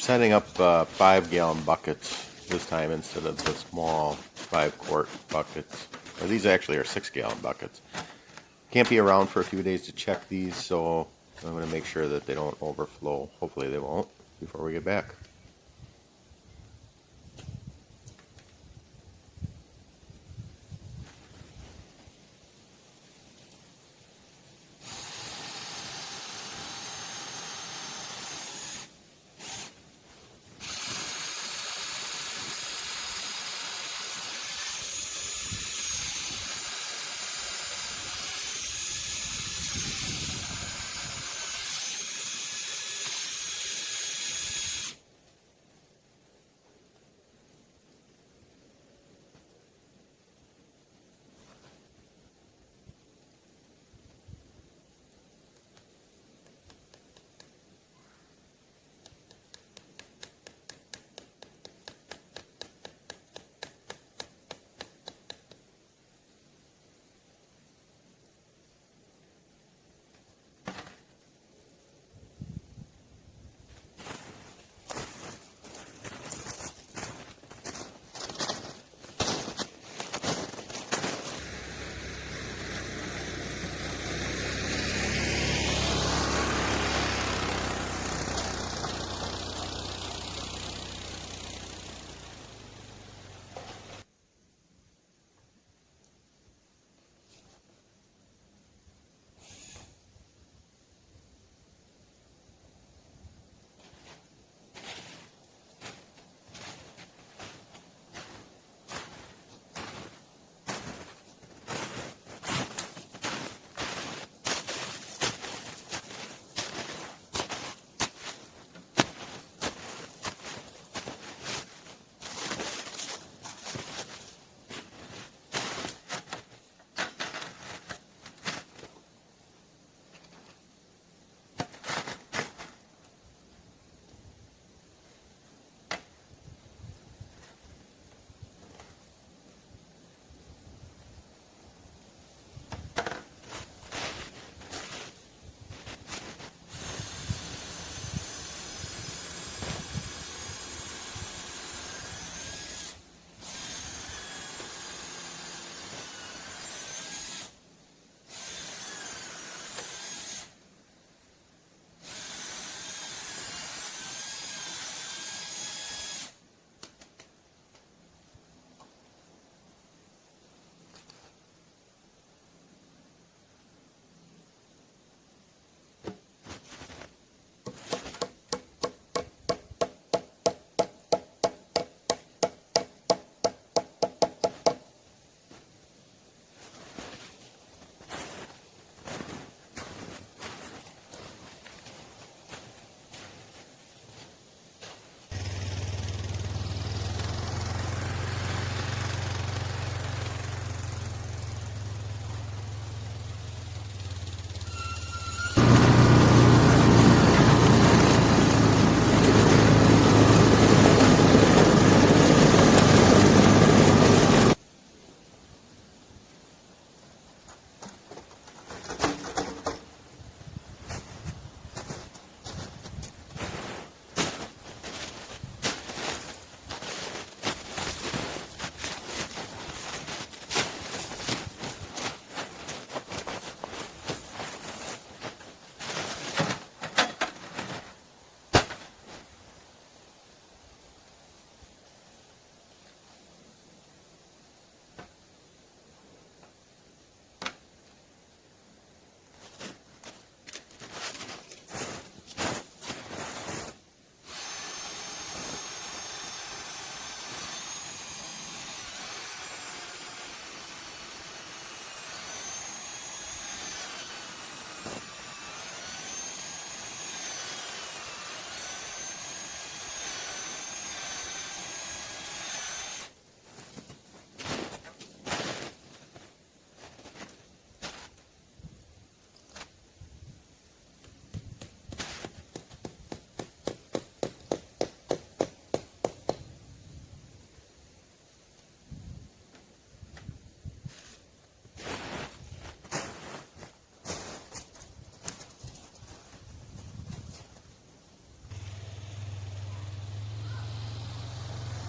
setting up 5-gallon buckets this time instead of the small 5-quart buckets. Or these actually are 6-gallon buckets. Can't be around for a few days to check these, so I'm going to make sure that they don't overflow. Hopefully they won't before we get back.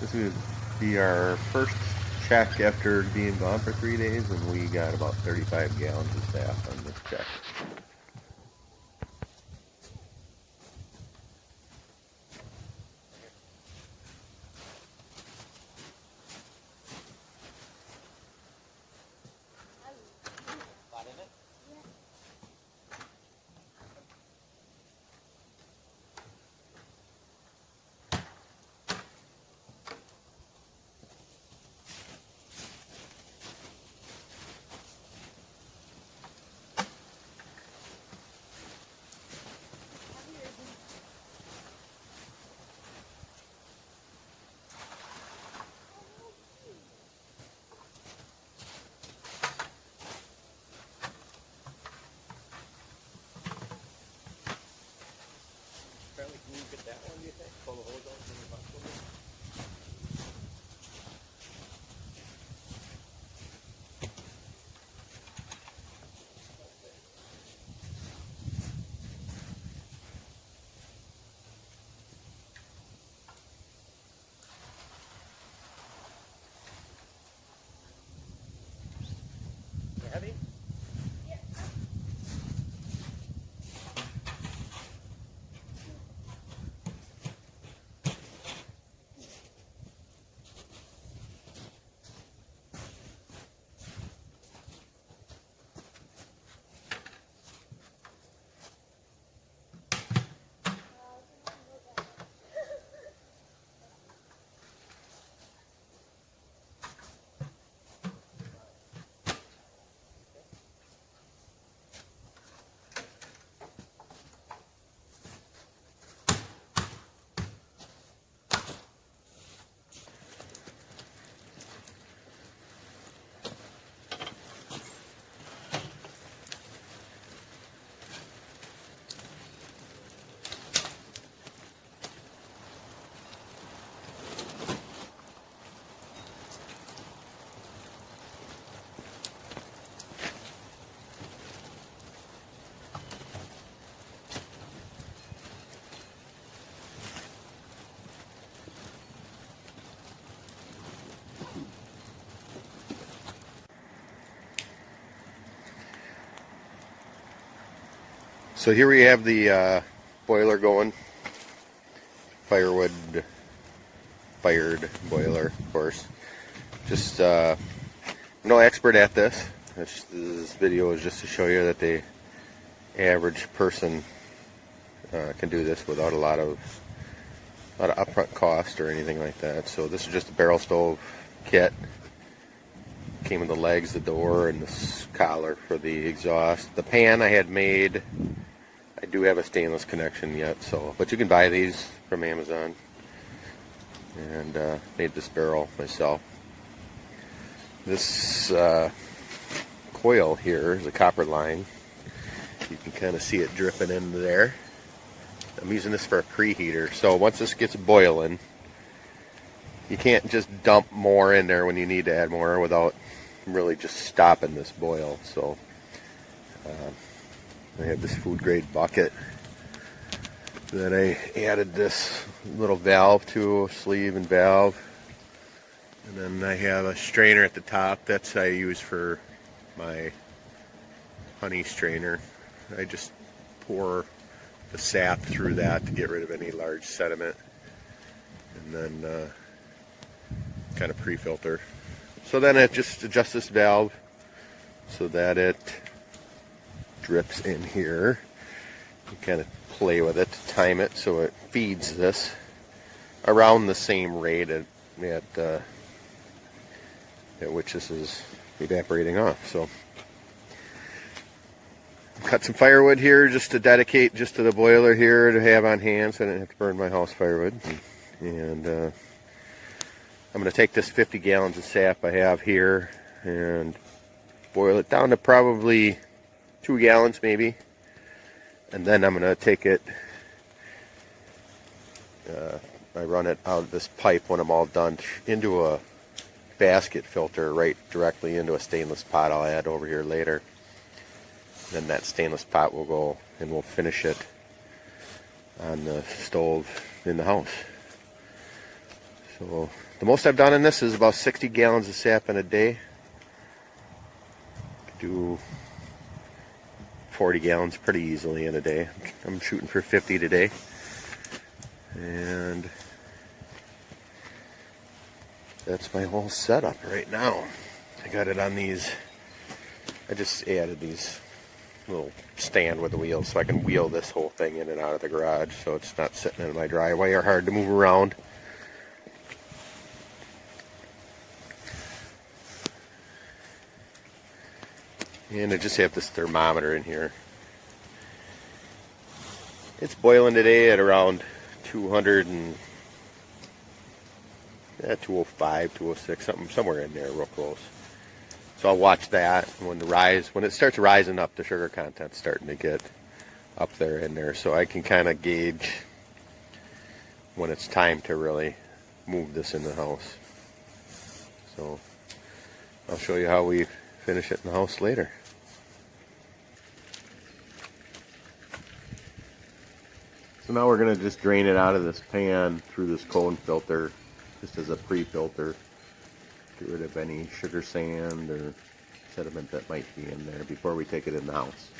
This would be our first check after being gone for 3 days, and we got about 35 gallons of sap on this check. Apparently, can you get that one, do you think? Pull the hose out from the bucket? Heavy? So here we have the boiler going. Firewood fired boiler, of course. Just no expert at this. This video is just to show you that the average person can do this without a lot of upfront cost or anything like that. So this is just a barrel stove kit. Came with the legs, the door, and this collar for the exhaust. The pan I had made. I do have a stainless connection yet, but you can buy these from Amazon. And made this barrel myself. This coil here is a copper line. You can kind of see it dripping into there. I'm using this for a preheater. So once this gets boiling, you can't just dump more in there when you need to add more without really just stopping this boil. So I have this food grade bucket that I added this little valve to, sleeve and valve. And then I have a strainer at the top. That's I use for my honey strainer. I just pour the sap through that to get rid of any large sediment. And then kind of pre-filter. So then I just adjust this valve so that it drips in here. You kind of play with it to time it so it feeds this around the same rate at which this is evaporating off. So cut some firewood here just to dedicate just to the boiler here to have on hand so I didn't have to burn my house firewood. And I'm going to take this 50 gallons of sap I have here and boil it down to probably 2 gallons maybe. And then I'm going to take it, I run it out of this pipe when I'm all done into a basket filter right directly into a stainless pot I'll add over here later. Then that stainless pot will go and we'll finish it on the stove in the house. So the most I've done in this is about 60 gallons of sap in a day. Do 40 gallons pretty easily in a day. I'm shooting for 50 today. And that's my whole setup right now. I got it on these, I just added these little stand with the wheels so I can wheel this whole thing in and out of the garage so it's not sitting in my driveway or hard to move around. And I just have this thermometer in here. It's boiling today at around 200 and 205, 206, somewhere in there, real close. So I'll watch that. When it starts rising up, the sugar content's starting to get up there in there, so I can kind of gauge when it's time to really move this in the house. So I'll show you how we finish it in the house later. So now we're going to just drain it out of this pan through this cone filter, just as a pre-filter. Get rid of any sugar sand or sediment that might be in there before we take it in the house.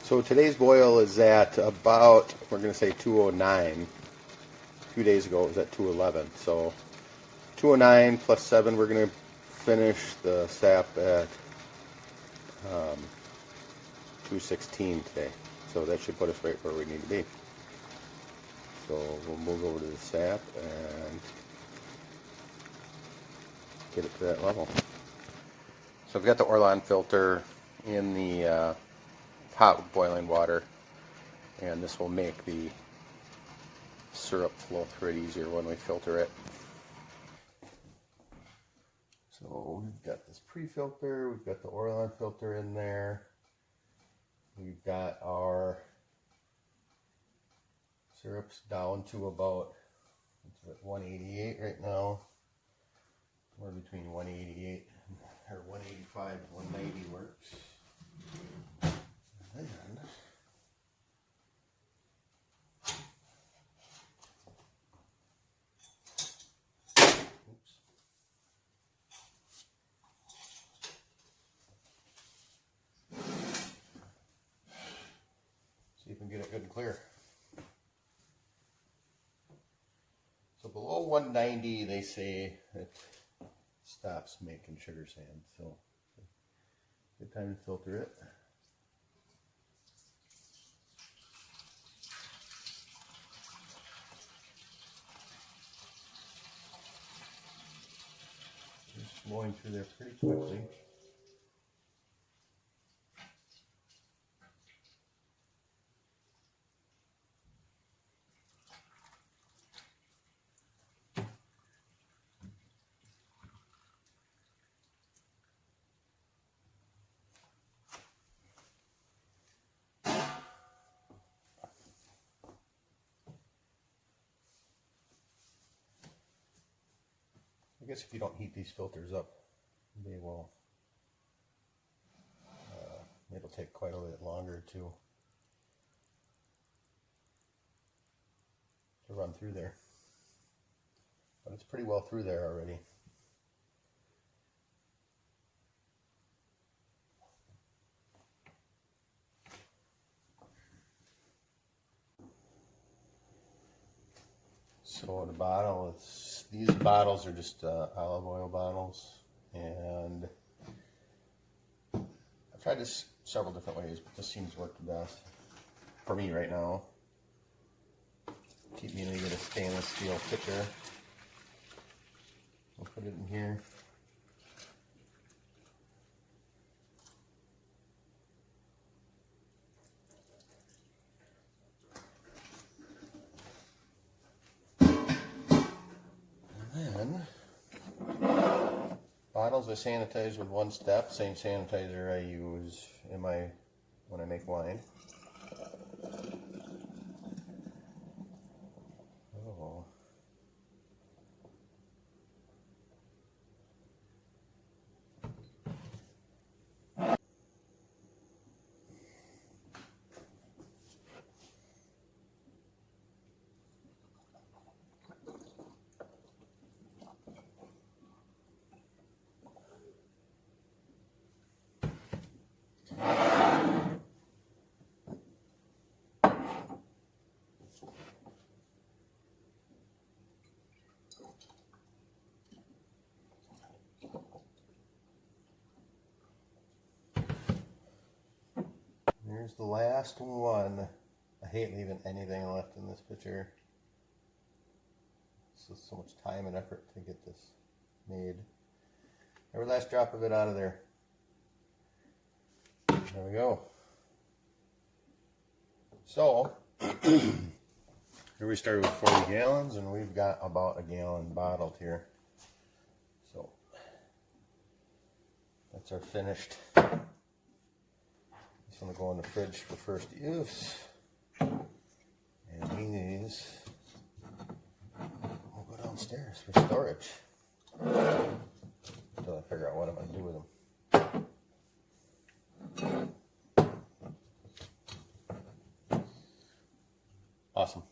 So today's boil is at about, we're going to say 209. 2 days ago it was at 211. So 209 plus 7, we're going to finish the sap at 216 today. So that should put us right where we need to be. So we'll move over to the sap and get it to that level. So I've got the Orlon filter in the hot boiling water, and this will make the syrup flow through it easier when we filter it. So we've got this pre-filter, we've got the Orlon filter in there, we've got our syrups down to about, it's at 188 right now. We're between 188 or 185 and 190 works. And see if we can get it good and clear. So below 190, they say it stops making sugar sand. So good time to filter it. Just flowing through there pretty quickly. I guess if you don't heat these filters up, they will, it'll take quite a bit longer to run through there. But it's pretty well through there already. So the bottle, these bottles are just olive oil bottles, and I've tried this several different ways, but this seems to work the best for me right now. Keep me in a good stainless steel pitcher. I'll put it in here. And then bottles I sanitize with one step, same sanitizer I use in my when I make wine. Oh. Here's the last one. I hate leaving anything left in this pitcher. This is so much time and effort to get this made. Every last drop of it out of there. There we go. So, here we started with 40 gallons and we've got about a gallon bottled here. So, that's our finished. This one will go in the fridge for first use. And these will go downstairs for storage. Until I figure out what I'm going to do with them. Awesome.